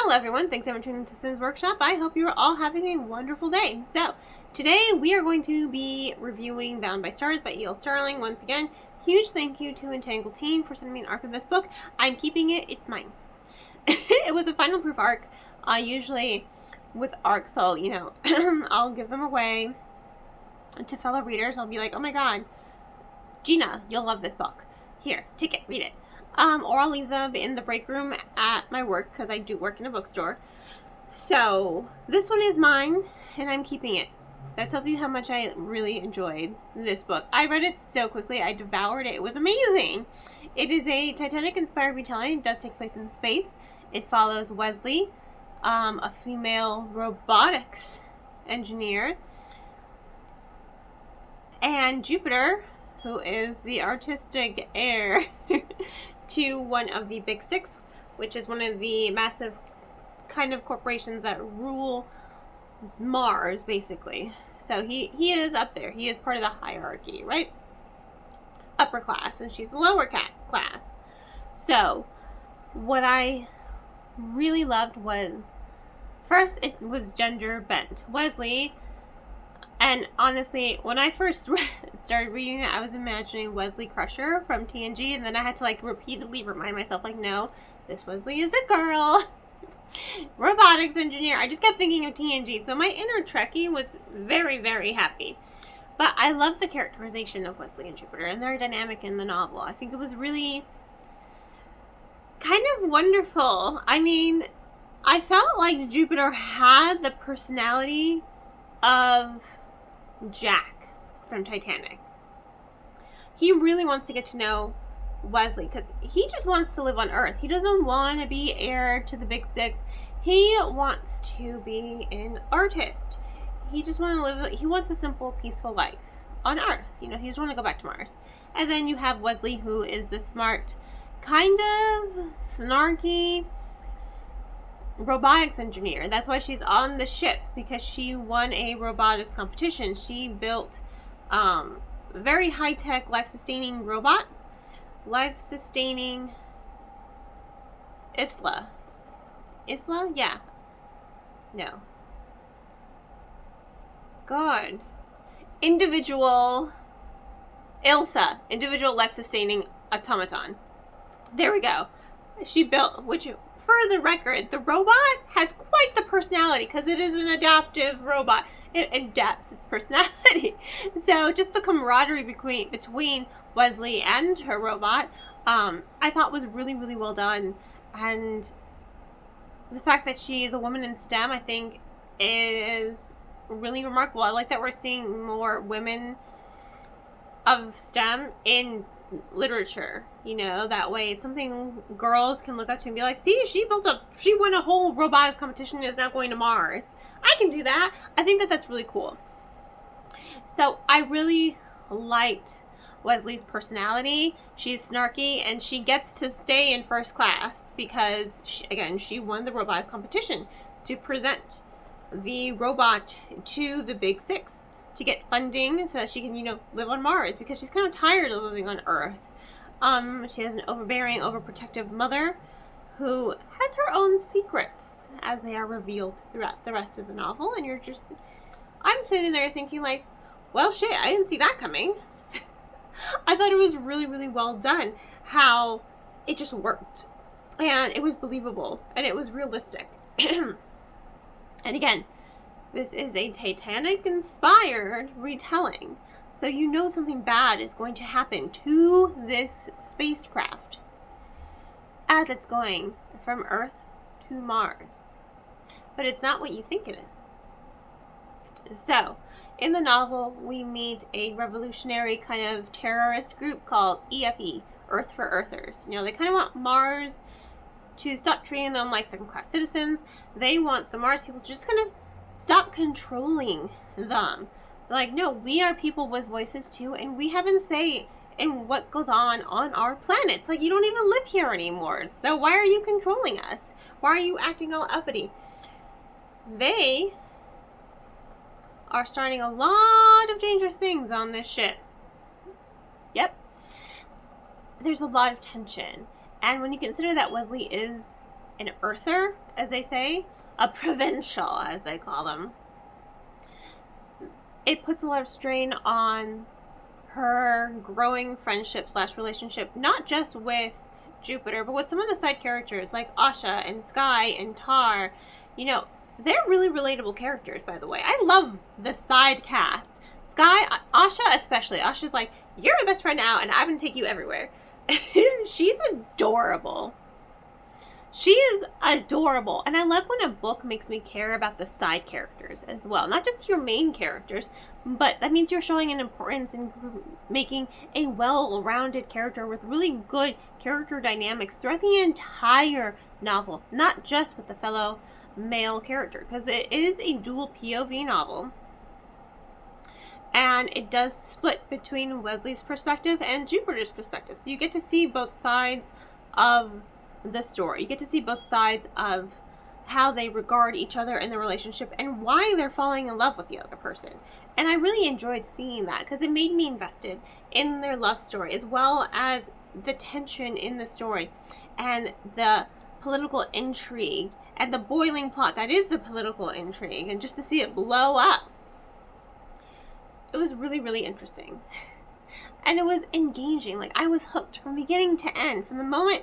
Hello everyone, thanks for tuning into Sims Workshop. I hope you are all having a wonderful day. So, today we are going to be reviewing Bound by Stars by E.L. Sterling. Once again, huge thank you to Entangled Teen for sending me an arc of this book. I'm keeping it, it's mine. It was a final proof arc. Usually with arcs, I'll give them away to fellow readers. I'll be like, oh my god, Gina, you'll love this book. Here, take it, read it. Or I'll leave them in the break room at my work because I do work in a bookstore. So this one is mine and I'm keeping it. That tells you how much I really enjoyed this book. I read it so quickly. I devoured it. It was amazing. It is a Titanic-inspired retelling. It does take place in space. It follows Wesley, a female robotics engineer, and Jupiter, who is the artistic heir to one of the Big Six, which is one of the massive kind of corporations that rule Mars, basically. So he is up there. He is part of the hierarchy, right? Upper class, and she's lower class. So what I really loved was, first, it was gender bent. Wesley, and honestly, when I first started reading it, I was imagining Wesley Crusher from TNG, and then I had to repeatedly remind myself, no, this Wesley is a girl. Robotics engineer. I just kept thinking of TNG, so my inner Trekkie was very, very happy. But I love the characterization of Wesley and Jupiter, and their dynamic in the novel. I think it was really kind of wonderful. I mean, I felt like Jupiter had the personality of Jack from Titanic. He really wants to get to know Wesley because he just wants to live on Earth. He doesn't want to be heir to the Big Six. He wants to be an artist. He just wants to live. He wants a simple, peaceful life on Earth. He just want to go back to Mars. And then you have Wesley, who is the smart, kind of snarky robotics engineer. That's why she's on the ship, because she won a robotics competition. She built a very high-tech, life-sustaining robot. Life-sustaining Isla? Yeah. No. God. Individual life-sustaining automaton. There we go. She built, which, for the record, the robot has quite the personality because it is an adaptive robot. It adapts its personality. So just the camaraderie between Wesley and her robot, I thought was really, really well done. And the fact that she is a woman in STEM, I think, is really remarkable. I like that we're seeing more women of STEM in literature, that way it's something girls can look up to and be like, see, she won a whole robotics competition and is now going to Mars. I can do that. I think that that's really cool. So I really liked Wesley's personality. She's snarky and she gets to stay in first class because she won the robotics competition to present the robot to the Big Six to get funding so that she can, live on Mars, because she's kind of tired of living on Earth. She has an overbearing, overprotective mother who has her own secrets, as they are revealed throughout the rest of the novel. And I'm sitting there thinking well, shit, I didn't see that coming. I thought it was really, really well done, how it just worked. And it was believable, and it was realistic. And again, this is a Titanic-inspired retelling, so something bad is going to happen to this spacecraft as it's going from Earth to Mars. But it's not what you think it is. So, in the novel, we meet a revolutionary kind of terrorist group called EFE, Earth for Earthers. They kind of want Mars to stop treating them like second-class citizens. They want the Mars people to just kind of stop controlling them. They're no, we are people with voices too, and we have a say in what goes on our planet. It's you don't even live here anymore, so why are you controlling us? Why are you acting all uppity? They are starting a lot of dangerous things on this ship. Yep. There's a lot of tension, and when you consider that Wesley is an earther, as they say, a provincial, as they call them. It puts a lot of strain on her growing friendship / relationship, not just with Jupiter, but with some of the side characters like Asha and Sky and Tar. You know, they're really relatable characters, by the way. I love the side cast. Sky, Asha especially. Asha's like, you're my best friend now, and I'm going to take you everywhere. She's adorable. She is adorable. And I love when a book makes me care about the side characters as well. Not just your main characters, but that means you're showing an importance in making a well-rounded character with really good character dynamics throughout the entire novel. Not just with the fellow male character, because it is a dual POV novel. And it does split between Wesley's perspective and Jupiter's perspective. So you get to see both sides of the story. You get to see both sides of how they regard each other in the relationship and why they're falling in love with the other person. And I really enjoyed seeing that because it made me invested in their love story, as well as the tension in the story and the political intrigue and the boiling plot that is the political intrigue, and just to see it blow up. It was really, really interesting. And it was engaging. Like, I was hooked from beginning to end. From the moment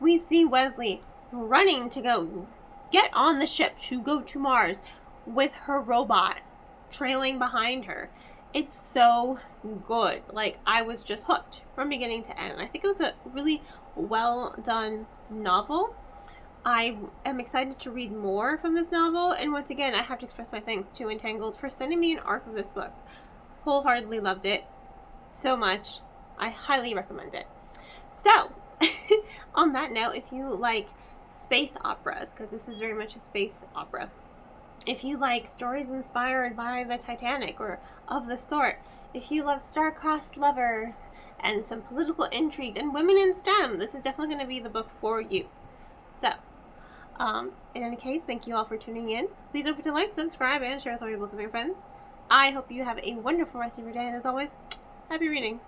we see Wesley running to go get on the ship to go to Mars with her robot trailing behind her. It's so good. Like, I was just hooked from beginning to end. I think it was a really well done novel. I am excited to read more from this novel. And once again, I have to express my thanks to Entangled for sending me an ARC of this book. Wholeheartedly loved it so much. I highly recommend it. So, on that note, if you like space operas, because this is very much a space opera, if you like stories inspired by the Titanic or of the sort, if you love star-crossed lovers and some political intrigue and women in STEM, this is definitely going to be the book for you. So, in any case, thank you all for tuning in. Please don't forget to like, subscribe, and share with all your book with your friends. I hope you have a wonderful rest of your day, and as always, happy reading.